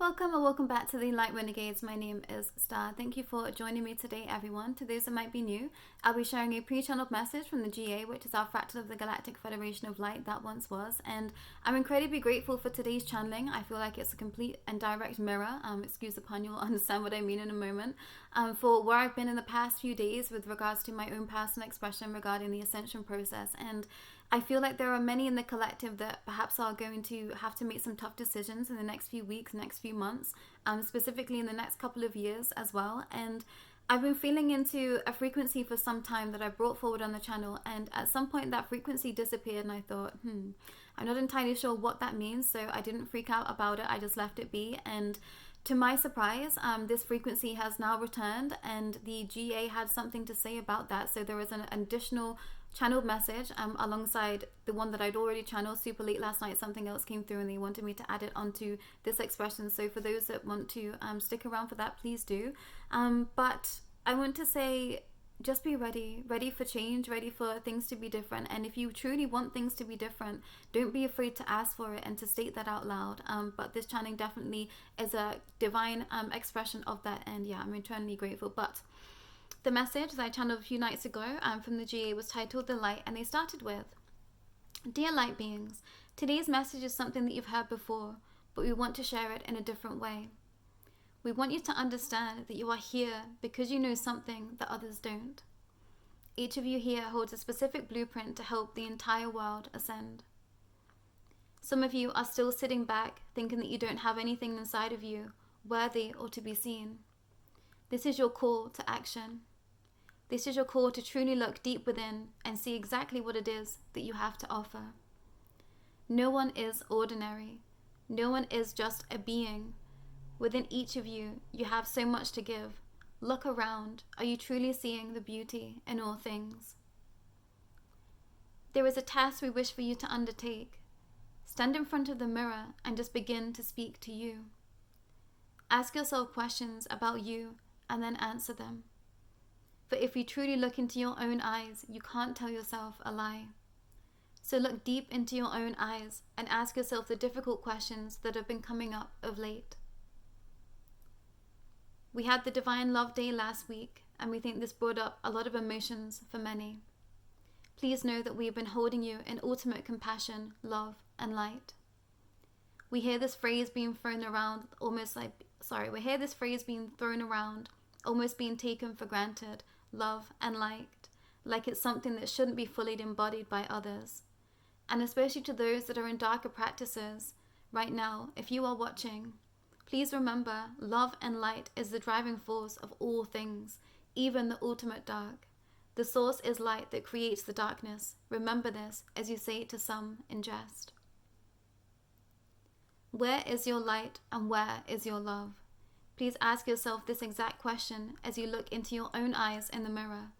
Welcome or welcome back to the Light Renegades. My name is Star. Thank you for joining me today, everyone. To those that might be new, I'll be sharing a pre-channeled message from the GA, which is our fractal of the Galactic Federation of Light that once was. And I'm incredibly grateful for today's channeling. I feel like it's a complete and direct mirror. Excuse the pun, you'll understand what I mean in a moment. For where I've been in the past few days with regards to my own personal expression regarding the ascension process. And I feel like there are many in the collective that perhaps are going to have to make some tough decisions in the next few weeks, next few months, specifically in the next couple of years as well. And I've been feeling into a frequency for some time that I brought forward on the channel, and at some point that frequency disappeared, and I thought, I'm not entirely sure what that means, so I didn't freak out about it. I just left it be, and to my surprise, this frequency has now returned, and the GA had something to say about that. So there was an additional channeled message alongside the one that I'd already channeled super late last night. Something else came through and they wanted me to add it onto this expression. So for those that want to stick around for that, please do. But I want to say, just be ready for change, ready for things to be different. And if you truly want things to be different, don't be afraid to ask for it and to state that out loud. But this channeling definitely is a divine expression of that. And yeah, I'm eternally grateful. But the message that I channeled a few nights ago from the GA was titled The Light, and they started with, Dear Light Beings, today's message is something that you've heard before, but we want to share it in a different way. We want you to understand that you are here because you know something that others don't. Each of you here holds a specific blueprint to help the entire world ascend. Some of you are still sitting back thinking that you don't have anything inside of you worthy or to be seen. This is your call to action. This is your call to truly look deep within and see exactly what it is that you have to offer. No one is ordinary. No one is just a being. Within each of you, you have so much to give. Look around. Are you truly seeing the beauty in all things? There is a task we wish for you to undertake. Stand in front of the mirror and just begin to speak to you. Ask yourself questions about you and then answer them. For if you truly look into your own eyes, you can't tell yourself a lie. So look deep into your own eyes and ask yourself the difficult questions that have been coming up of late. We had the Divine Love Day last week, and we think this brought up a lot of emotions for many. Please know that we have been holding you in ultimate compassion, love, and light. We hear this phrase being thrown around almost being taken for granted, love and light, like it's something that shouldn't be fully embodied by others. And especially to those that are in darker practices, right now, if you are watching, please remember, love and light is the driving force of all things, even the ultimate dark. The source is light that creates the darkness. Remember this as you say it to some in jest. Where is your light and where is your love? Please ask yourself this exact question as you look into your own eyes in the mirror,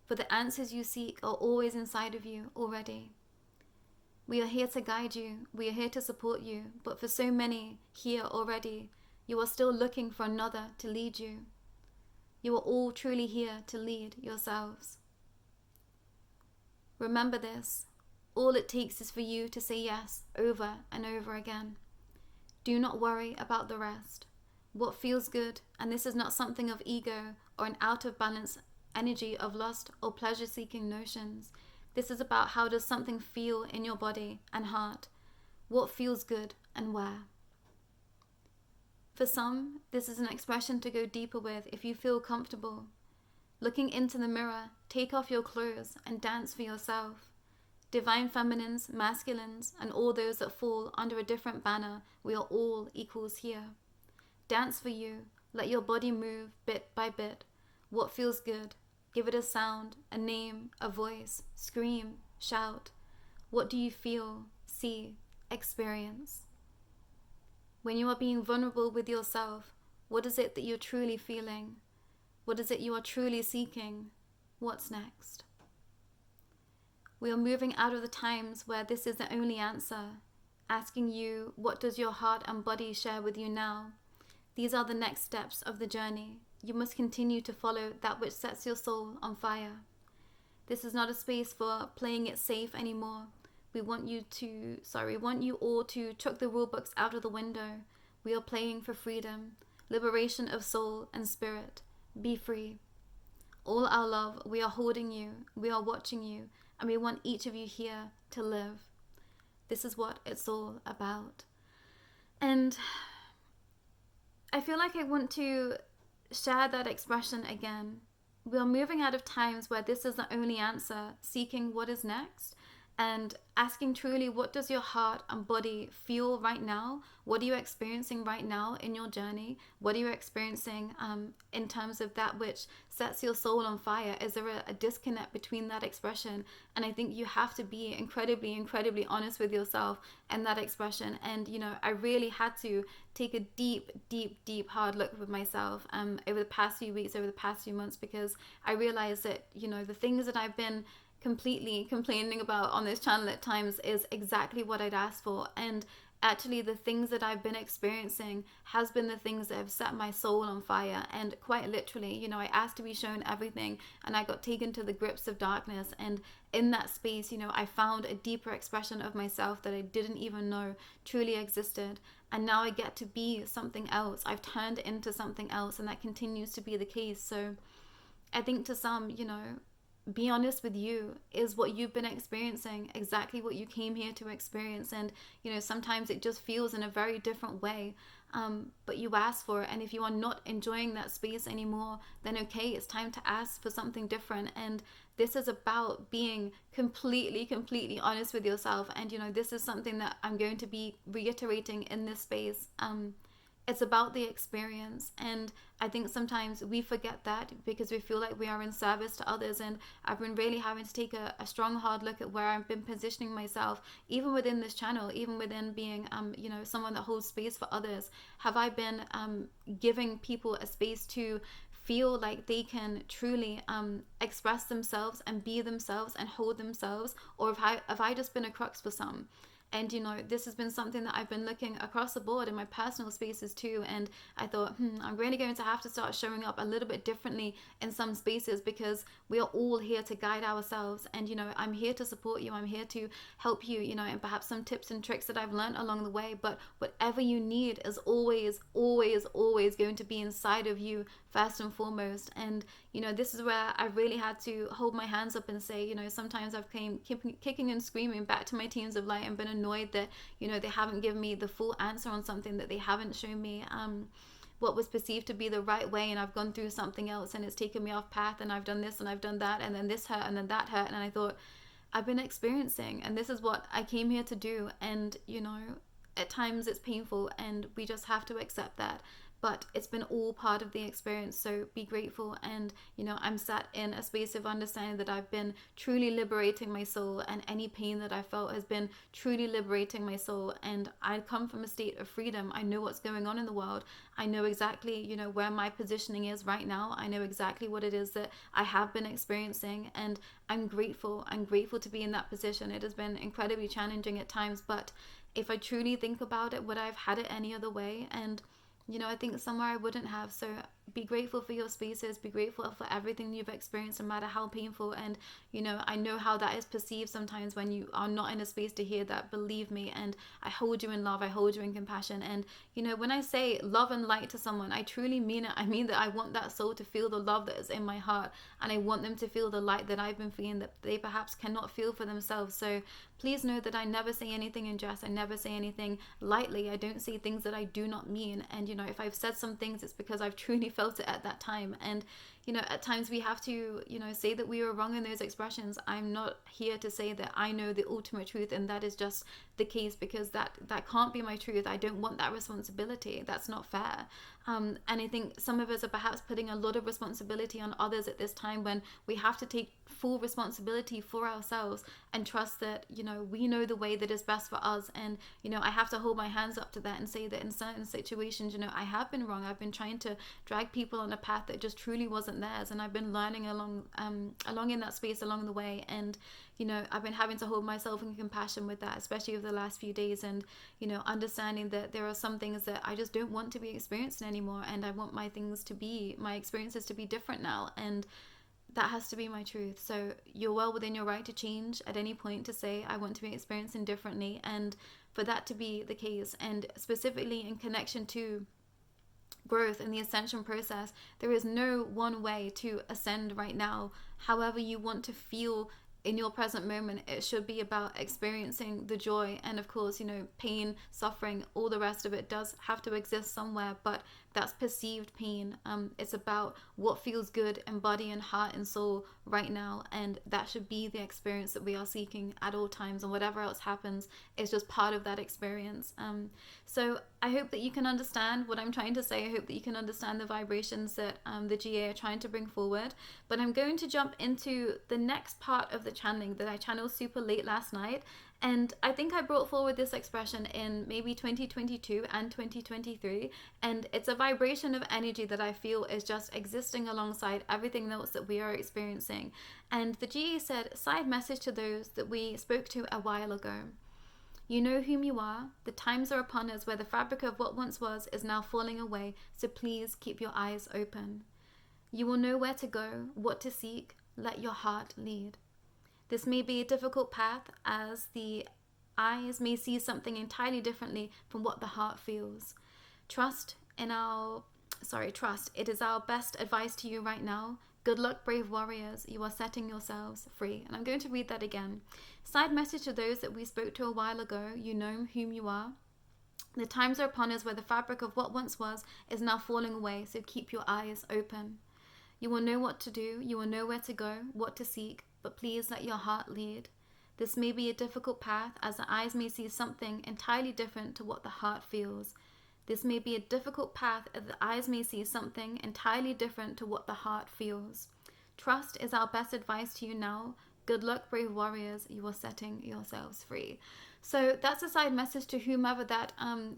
for the answers you seek are always inside of you already. We are here to guide you, we are here to support you, but for so many here already, you are still looking for another to lead you. You are all truly here to lead yourselves. Remember this, all it takes is for you to say yes over and over again. Do not worry about the rest. What feels good, and this is not something of ego or an out of balance energy of lust or pleasure seeking notions. This is about how does something feel in your body and heart. What feels good and where. For some, this is an expression to go deeper with if you feel comfortable. Looking into the mirror, take off your clothes and dance for yourself. Divine feminines, masculines, and all those that fall under a different banner, we are all equals here. Dance for you, let your body move bit by bit. What feels good? Give it a sound, a name, a voice, scream, shout. What do you feel, see, experience? When you are being vulnerable with yourself, what is it that you're truly feeling? What is it you are truly seeking? What's next? We are moving out of the times where this is the only answer, asking you, what does your heart and body share with you now? These are the next steps of the journey. You must continue to follow that which sets your soul on fire. This is not a space for playing it safe anymore. We want you all to chuck the rule books out of the window. We are playing for freedom, liberation of soul and spirit. Be free. All our love, we are holding you, we are watching you, and we want each of you here to live. This is what it's all about. And I feel like I want to share that expression again. We are moving out of times where this is the only answer, seeking what is next, and asking truly, what does your heart and body feel right now? What are you experiencing right now in your journey? What are you experiencing in terms of that which sets your soul on fire? Is there a disconnect between that expression? And I think you have to be incredibly, incredibly honest with yourself and that expression. And, I really had to take a deep, deep, deep, hard look with myself over the past few weeks, over the past few months, because I realized that, the things that I've been completely complaining about on this channel at times is exactly what I'd asked for. And actually the things that I've been experiencing has been the things that have set my soul on fire. And quite literally, I asked to be shown everything, and I got taken to the grips of darkness. And in that space, I found a deeper expression of myself that I didn't even know truly existed. And now I get to be something else. I've turned into something else, and that continues to be the case. So I think to some, be honest with you. Is what you've been experiencing exactly what you came here to experience? And sometimes it just feels in a very different way, but you ask for it. And if you are not enjoying that space anymore, then okay, it's time to ask for something different. And this is about being completely honest with yourself. And this is something that I'm going to be reiterating in this space. It's about the experience. And I think sometimes we forget that because we feel like we are in service to others. And I've been really having to take a strong, hard look at where I've been positioning myself, even within this channel, even within being, someone that holds space for others. Have I been giving people a space to feel like they can truly express themselves and be themselves and hold themselves? Or have I just been a crux for some? And, this has been something that I've been looking across the board in my personal spaces too. And I thought, I'm really going to have to start showing up a little bit differently in some spaces, because we are all here to guide ourselves. And, I'm here to support you. I'm here to help you, and perhaps some tips and tricks that I've learned along the way. But whatever you need is always going to be inside of you first and foremost. And, this is where I really had to hold my hands up and say, sometimes I've came kicking and screaming back to my teams of light and been annoyed that, they haven't given me the full answer on something, that they haven't shown me what was perceived to be the right way. And I've gone through something else and it's taken me off path, and I've done this and I've done that, and then this hurt and then that hurt. And I thought, I've been experiencing, and this is what I came here to do. And, at times it's painful, and we just have to accept that. But it's been all part of the experience, so be grateful. And, I'm sat in a space of understanding that I've been truly liberating my soul, and any pain that I felt has been truly liberating my soul. And I come from a state of freedom. I know what's going on in the world. I know exactly, where my positioning is right now. I know exactly what it is that I have been experiencing, and I'm grateful. I'm grateful to be in that position. It has been incredibly challenging at times, but if I truly think about it, would I have had it any other way? And I think somewhere I wouldn't have. So be grateful for your spaces, be grateful for everything you've experienced, no matter how painful. And I know how that is perceived sometimes when you are not in a space to hear that. Believe me, and I hold you in love, I hold you in compassion. And when I say love and light to someone, I truly mean it. I mean that I want that soul to feel the love that is in my heart, and I want them to feel the light that I've been feeling, that they perhaps cannot feel for themselves. So please know that I never say anything in jest. I never say anything lightly. I don't say things that I do not mean. And if I've said some things, it's because I've truly felt it at that time. And at times we have to say that we were wrong in those expressions. I'm not here to say that I know the ultimate truth and that is just the case, because that can't be my truth. I don't want that responsibility. That's not fair. And I think some of us are perhaps putting a lot of responsibility on others at this time, when we have to take full responsibility for ourselves and trust that we know the way that is best for us. And I have to hold my hands up to that and say that in certain situations I have been wrong. I've been trying to drag people on a path that just truly wasn't theirs, and I've been learning along in that space along the way. And I've been having to hold myself in compassion with that, especially over the last few days. And understanding that there are some things that I just don't want to be experiencing anymore, and I want my experiences to be different now. And that has to be my truth. So you're well within your right to change at any point, to say I want to be experiencing differently. And for that to be the case. And specifically in connection to growth and the ascension process, there is no one way to ascend right now. However you want to feel in your present moment, it should be about experiencing the joy. And of course, pain, suffering, all the rest of it does have to exist somewhere, but that's perceived pain. It's about what feels good in body and heart and soul right now, and that should be the experience that we are seeking at all times, and whatever else happens is just part of that experience. So I hope that you can understand what I'm trying to say. I hope that you can understand the vibrations that the GA are trying to bring forward. But I'm going to jump into the next part of the channeling that I channeled super late last night. And I think I brought forward this expression in maybe 2022 and 2023. And it's a vibration of energy that I feel is just existing alongside everything else that we are experiencing. And the GA said, side message to those that we spoke to a while ago. You know whom you are. The times are upon us where the fabric of what once was is now falling away. So please keep your eyes open. You will know where to go, what to seek. Let your heart lead. This may be a difficult path, as the eyes may see something entirely differently from what the heart feels. Trust. It is our best advice to you right now. Good luck, brave warriors. You are setting yourselves free. And I'm going to read that again. Side message to those that we spoke to a while ago. You know whom you are. The times are upon us where the fabric of what once was is now falling away. So keep your eyes open. You will know what to do. You will know where to go, what to seek. But please let your heart lead. This may be a difficult path, as the eyes may see something entirely different to what the heart feels. This may be a difficult path, as the eyes may see something entirely different to what the heart feels. Trust is our best advice to you now. Good luck, brave warriors. You are setting yourselves free. So that's a side message to whomever that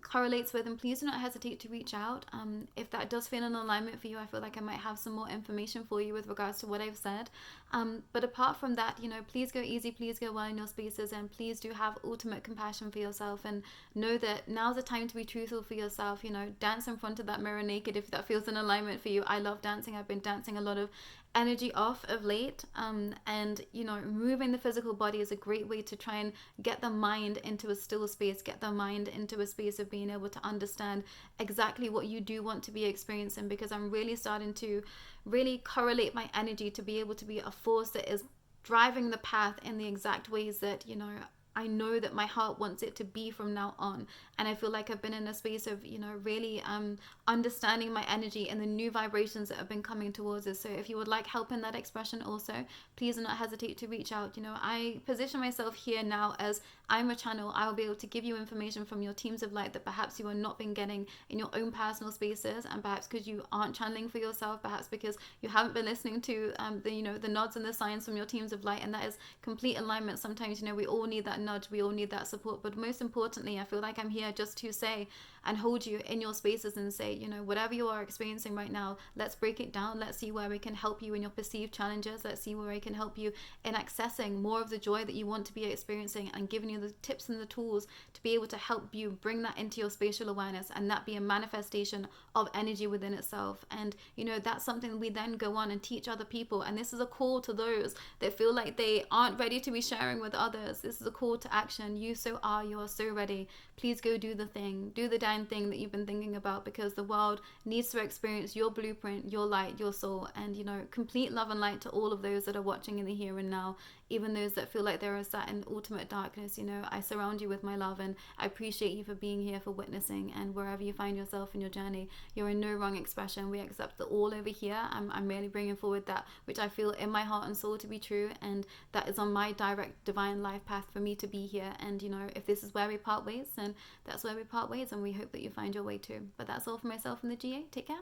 correlates with, and please do not hesitate to reach out. If that does feel in alignment for you, I feel like I might have some more information for you with regards to what I've said. But apart from that, please go easy, please go well in your spaces, and please do have ultimate compassion for yourself, and know that now's the time to be truthful for yourself. Dance in front of that mirror naked if that feels in alignment for you. I love dancing. I've been dancing a lot of energy off of late, and moving the physical body is a great way to try and get the mind into a still space, get the mind into a space of being able to understand exactly what you do want to be experiencing, because I'm really starting to really correlate my energy to be able to be a force that is driving the path in the exact ways that I know that my heart wants it to be from now on. And I feel like I've been in a space of, really understanding my energy and the new vibrations that have been coming towards us. So if you would like help in that expression also, please do not hesitate to reach out. I position myself here now as I'm a channel. I will be able to give you information from your teams of light that perhaps you are not been getting in your own personal spaces, and perhaps because you aren't channeling for yourself, perhaps because you haven't been listening to the nods and the signs from your teams of light, and that is complete alignment. Sometimes we all need that nudge, we all need that support, but most importantly, I feel like I'm here just to say and hold you in your spaces and say, whatever you are experiencing right now, let's break it down. Let's see where we can help you in your perceived challenges. Let's see where I can help you in accessing more of the joy that you want to be experiencing, and giving you the tips and the tools to be able to help you bring that into your spatial awareness, and that be a manifestation of energy within itself. And that's something we then go on and teach other people. And this is a call to those that feel like they aren't ready to be sharing with others. This is a call to action. You are so ready. Please go do the thing, do the damn thing that you've been thinking about, because the world needs to experience your blueprint, your light, your soul. And complete love and light to all of those that are watching in the here and now, even those that feel like they're sat in ultimate darkness. I surround you with my love, and I appreciate you for being here, for witnessing. And wherever you find yourself in your journey, you're in no wrong expression. We accept the all over here. I'm really bringing forward that which I feel in my heart and soul to be true, and that is on my direct divine life path for me to be here. And if this is where we part ways, then that's where we part ways, and we hope that you find your way too. But that's all for myself and the GA. Take care.